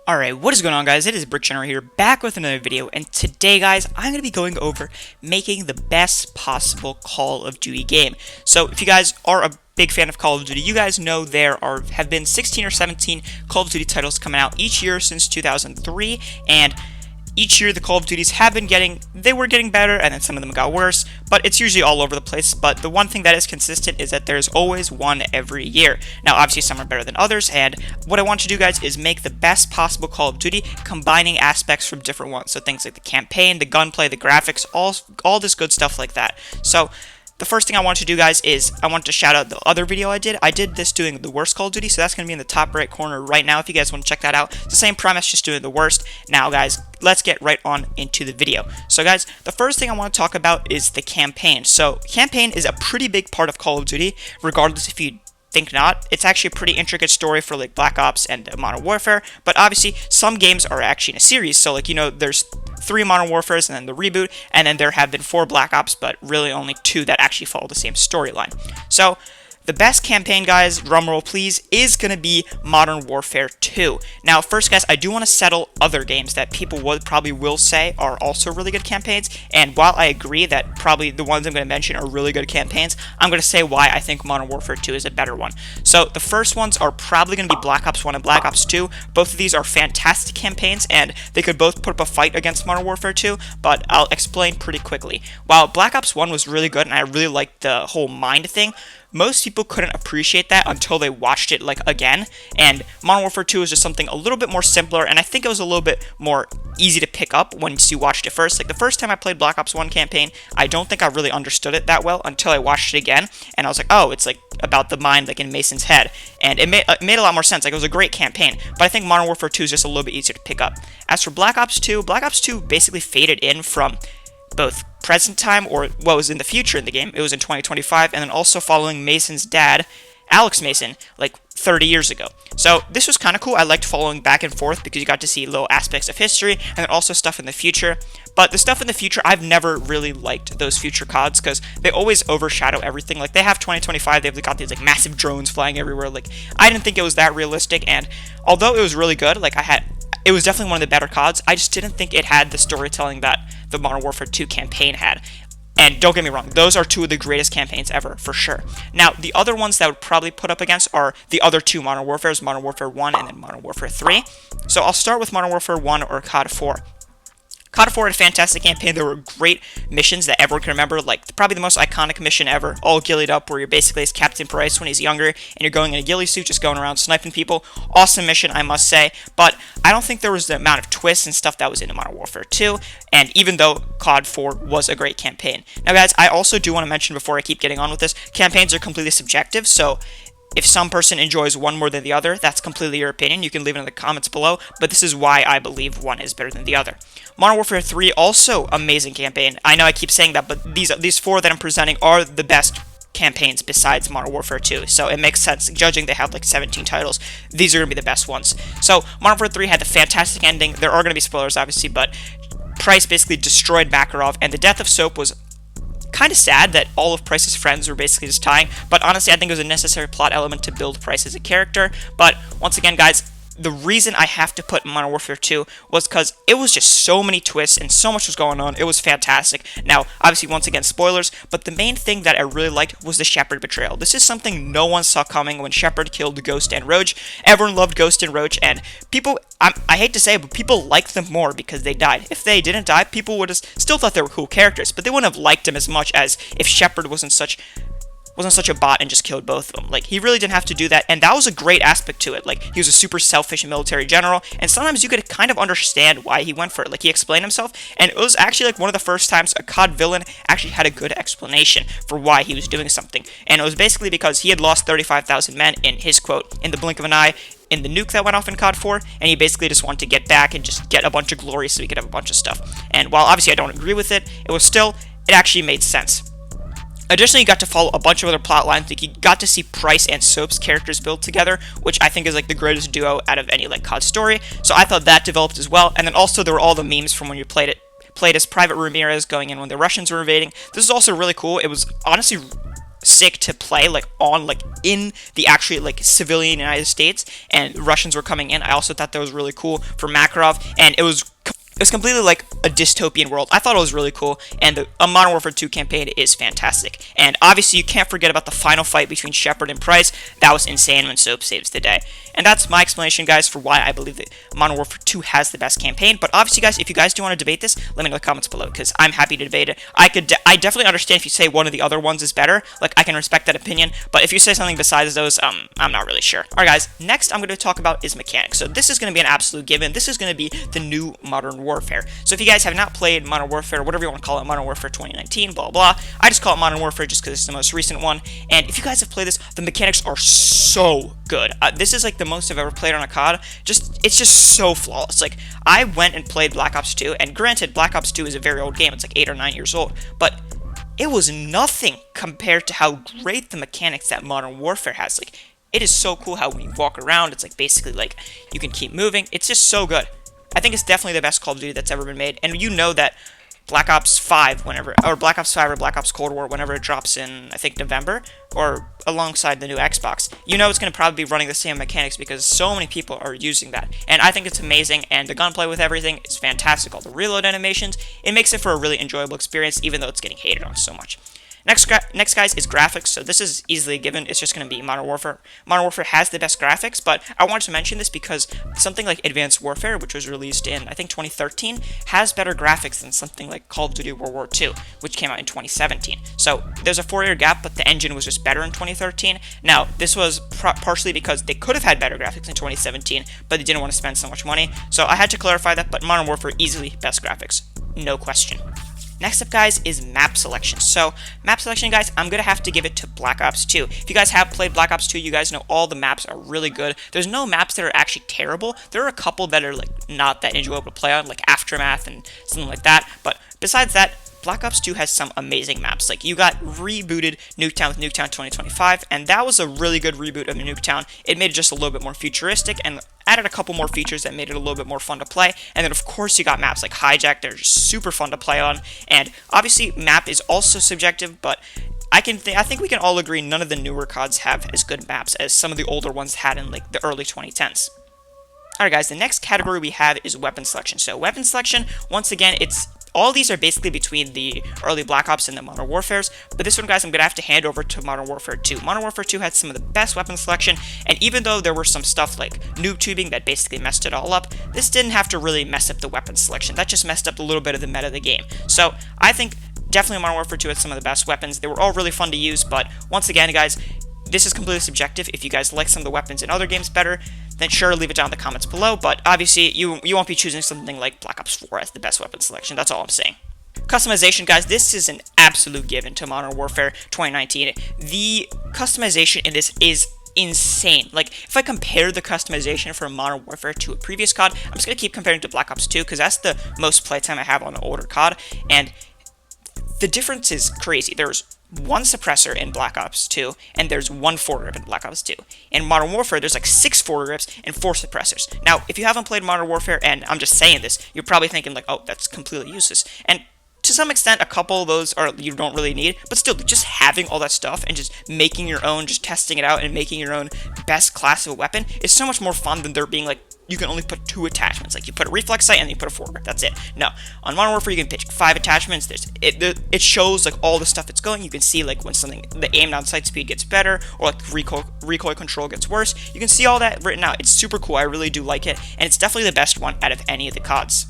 Alright, what is going on, guys? It is Brickgeneral here, back with another video, and today, guys, I'm going to be going over making the best possible Call of Duty game. So, if you guys are a big fan of Call of Duty, you guys know have been 16 or 17 Call of Duty titles coming out each year since 2003, and each year the Call of Duties they were getting better, and then some of them got worse, but it's usually all over the place. But the one thing that is consistent is that there's always one every year. Now, obviously some are better than others, and what I want to do, guys, is make the best possible Call of Duty, combining aspects from different ones. So things like the campaign, the gunplay, the graphics, all this good stuff like that. So the first thing I want to do, guys, is I want to shout out the other video I did. I did this doing the worst Call of Duty, so that's going to be in the top right corner right now if you guys want to check that out. It's the same premise, just doing the worst. Now, guys, let's get right on into the video. So, guys, the first thing I want to talk about is the campaign. So, campaign is a pretty big part of Call of Duty, regardless if you think not. It's actually a pretty intricate story for like Black Ops and Modern Warfare, but obviously some games are actually in a series. So, like, there's 3 Modern Warfares and then the reboot, and then there have been 4 Black Ops, but really only 2 that actually follow the same storyline. So the best campaign, guys, drumroll please, is going to be Modern Warfare 2. Now, first, guys, I do want to settle other games that people probably will say are also really good campaigns, and while I agree that probably the ones I'm going to mention are really good campaigns, I'm going to say why I think Modern Warfare 2 is a better one. So, the first ones are probably going to be Black Ops 1 and Black Ops 2. Both of these are fantastic campaigns, and they could both put up a fight against Modern Warfare 2, but I'll explain pretty quickly. While Black Ops 1 was really good, and I really liked the whole mind thing, most people couldn't appreciate that until they watched it again, and Modern Warfare 2 is just something a little bit more simpler, and I think it was a little bit more easy to pick up once you watched it first. Like, the first time I played Black Ops 1 campaign, I don't think I really understood it that well until I watched it again, and I was like, oh, it's like about the mind like in Mason's head, and it made a lot more sense. Like, it was a great campaign, but I think Modern Warfare 2 is just a little bit easier to pick up. As for Black Ops 2 basically faded in from both present time, or what was in the future in the game. It was in 2025, and then also following Mason's dad, Alex Mason, like 30 years ago. So this was kind of cool. I liked following back and forth because you got to see little aspects of history and then also stuff in the future. But the stuff in the future, I've never really liked those future CODs because they always overshadow everything. Like, they have 2025, they've got these like massive drones flying everywhere. Like, I didn't think it was that realistic, and although it was really good, like, it was definitely one of the better CODs, I just didn't think it had the storytelling that the Modern Warfare 2 campaign had. And don't get me wrong, those are 2 of the greatest campaigns ever, for sure. Now, the other ones that I would probably put up against are the other 2 Modern Warfares, Modern Warfare 1 and then Modern Warfare 3. So I'll start with Modern Warfare 1 or COD 4. COD 4 had a fantastic campaign. There were great missions that everyone can remember, like probably the most iconic mission ever, all gillied up, where you're basically as Captain Price when he's younger, and you're going in a ghillie suit, just going around sniping people. Awesome mission, I must say, but I don't think there was the amount of twists and stuff that was in Modern Warfare 2, and even though COD 4 was a great campaign. Now, guys, I also do want to mention before I keep getting on with this, campaigns are completely subjective, so if some person enjoys one more than the other, that's completely your opinion. You can leave it in the comments below, but this is why I believe one is better than the other. Modern Warfare 3, also amazing campaign. I know I keep saying that, but these 4 that I'm presenting are the best campaigns besides Modern Warfare 2, so it makes sense. Judging they have like 17 titles, these are going to be the best ones. So Modern Warfare 3 had the fantastic ending. There are going to be spoilers, obviously, but Price basically destroyed Makarov, and the death of Soap was kind of sad that all of Price's friends were basically just dying, but honestly, I think it was a necessary plot element to build Price as a character. But once again, guys, the reason I have to put Modern Warfare 2 was because it was just so many twists and so much was going on. It was fantastic. Now, obviously, once again, spoilers, but the main thing that I really liked was the Shepard betrayal. This is something no one saw coming when Shepard killed Ghost and Roach. Everyone loved Ghost and Roach, and people, I hate to say it, but people liked them more because they died. If they didn't die, people would have still thought they were cool characters, but they wouldn't have liked them as much as if Shepard wasn't such a bot and just killed both of them. Like, he really didn't have to do that, and that was a great aspect to it. Like, he was a super selfish military general, and sometimes you could kind of understand why he went for it. Like, he explained himself, and it was actually like one of the first times a COD villain actually had a good explanation for why he was doing something. And it was basically because he had lost 35,000 men, in his quote, in the blink of an eye, in the nuke that went off in COD 4, and he basically just wanted to get back and just get a bunch of glory so he could have a bunch of stuff. And while obviously I don't agree with it, it actually made sense. Additionally, you got to follow a bunch of other plot lines. Like, you got to see Price and Soap's characters build together, which I think is like the greatest duo out of any like COD story. So I thought that developed as well. And then also there were all the memes from when you played as Private Ramirez going in when the Russians were invading. This is also really cool. It was honestly sick to play, like on like in the actually like civilian United States, and Russians were coming in. I also thought that was really cool for Makarov, and it was completely like a dystopian world. I thought it was really cool, and the Modern Warfare 2 campaign is fantastic. And obviously, you can't forget about the final fight between Shepard and Price. That was insane when Soap saves the day. And that's my explanation, guys, for why I believe that Modern Warfare 2 has the best campaign. But obviously, guys, if you guys do want to debate this, let me know in the comments below, because I'm happy to debate it. I definitely understand if you say one of the other ones is better. Like, I can respect that opinion. But if you say something besides those, I'm not really sure. Alright, guys, next I'm going to talk about is mechanics. So this is going to be an absolute given. This is going to be the new Modern Warfare. So if you guys have not played Modern Warfare, whatever you want to call it, Modern Warfare 2019, blah, blah, I just call it Modern Warfare just because it's the most recent one. And if you guys have played this, the mechanics are so good. This is like the most I've ever played on a COD. It's just so flawless. Like, I went and played Black Ops 2, and granted, Black Ops 2 is a very old game. It's like 8 or 9 years old, but it was nothing compared to how great the mechanics that Modern Warfare has. Like, it is so cool how when you walk around, it's like basically like you can keep moving. It's just so good. I think it's definitely the best Call of Duty that's ever been made, and you know that Black Ops 5, or Black Ops Cold War, whenever it drops in, I think, November, or alongside the new Xbox, you know it's going to probably be running the same mechanics because so many people are using that. And I think it's amazing, and the gunplay with everything is fantastic. All the reload animations, it makes it for a really enjoyable experience, even though it's getting hated on so much. Next, guys, is graphics. So this is easily given. It's just going to be Modern Warfare. Modern Warfare has the best graphics, but I wanted to mention this because something like Advanced Warfare, which was released in, I think, 2013, has better graphics than something like Call of Duty World War II, which came out in 2017. So there's a 4-year gap, but the engine was just better in 2013. Now, this was partially because they could have had better graphics in 2017, but they didn't want to spend so much money. So I had to clarify that, but Modern Warfare easily best graphics. No question. Next up, guys, is map selection. So, map selection, guys, I'm going to have to give it to Black Ops 2. If you guys have played Black Ops 2, you guys know all the maps are really good. There's no maps that are actually terrible. There are a couple that are, like, not that enjoyable to play on, like Aftermath and something like that. But besides that, Black Ops 2 has some amazing maps. Like, you got rebooted Nuketown with Nuketown 2025, and that was a really good reboot of Nuketown. It made it just a little bit more futuristic, and added a couple more features that made it a little bit more fun to play. And then, of course, you got maps like Hijack. They're just super fun to play on. And obviously, map is also subjective, but I think we can all agree none of the newer CODs have as good maps as some of the older ones had in, like, the early 2010s. Alright, guys, the next category we have is weapon selection. So, weapon selection, once again, all these are basically between the early Black Ops and the Modern Warfares, but this one, guys, I'm going to have to hand over to Modern Warfare 2. Modern Warfare 2 had some of the best weapon selection, and even though there were some stuff like noob tubing that basically messed it all up, this didn't have to really mess up the weapon selection. That just messed up a little bit of the meta of the game. So, I think definitely Modern Warfare 2 had some of the best weapons. They were all really fun to use, but once again, guys, this is completely subjective. If you guys like some of the weapons in other games better, then sure, leave it down in the comments below, but obviously, you won't be choosing something like Black Ops 4 as the best weapon selection. That's all I'm saying. Customization, guys, this is an absolute given to Modern Warfare 2019. The customization in this is insane. Like, if I compare the customization for Modern Warfare to a previous COD, I'm just going to keep comparing to Black Ops 2, because that's the most playtime I have on the older COD, and the difference is crazy. There's one suppressor in Black Ops 2, and there's one foregrip in Black Ops 2. In Modern Warfare, there's like 6 foregrips and 4 suppressors. Now, if you haven't played Modern Warfare, and I'm just saying this, you're probably thinking like, oh, that's completely useless. And to some extent, a couple of those are you don't really need, but still, just having all that stuff and just making your own, just testing it out and making your own best class of a weapon is so much more fun than there being like, you can only put 2 attachments. Like, you put a reflex sight and then you put a foregrip. That's it. No. On Modern Warfare, you can pick 5 attachments. It shows, like, all the stuff it's going. You can see, like, when the aim down sight speed gets better, or, like, recoil control gets worse. You can see all that written out. It's super cool. I really do like it. And it's definitely the best one out of any of the CODs.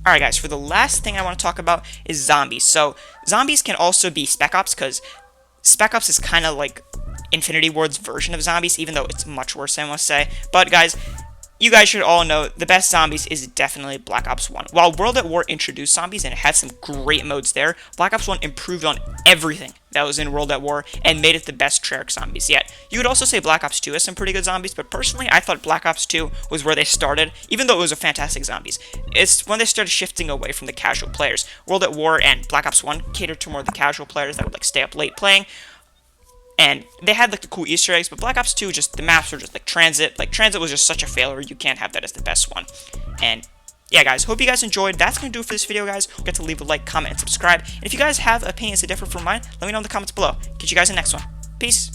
Alright, guys, for the last thing I want to talk about is zombies. So, zombies can also be Spec Ops, because Spec Ops is kind of like Infinity Ward's version of zombies, even though it's much worse, I must say. But, guys, you guys should all know the best zombies is definitely Black Ops 1. While World at War introduced zombies and it had some great modes there, Black Ops 1 improved on everything that was in World at War and made it the best Treyarch zombies yet. You would also say Black Ops 2 has some pretty good zombies, but personally, I thought Black Ops 2 was where they started, even though it was a fantastic zombies. It's when they started shifting away from the casual players. World at War and Black Ops 1 catered to more the casual players that would like stay up late playing. And they had, like, the cool Easter eggs, but Black Ops 2, just, the maps were just, like, Transit. Like, Transit was just such a failure, you can't have that as the best one. And, yeah, guys, hope you guys enjoyed. That's going to do it for this video, guys. Don't forget to leave a like, comment, and subscribe. And if you guys have opinions that differ from mine, let me know in the comments below. Catch you guys in the next one. Peace.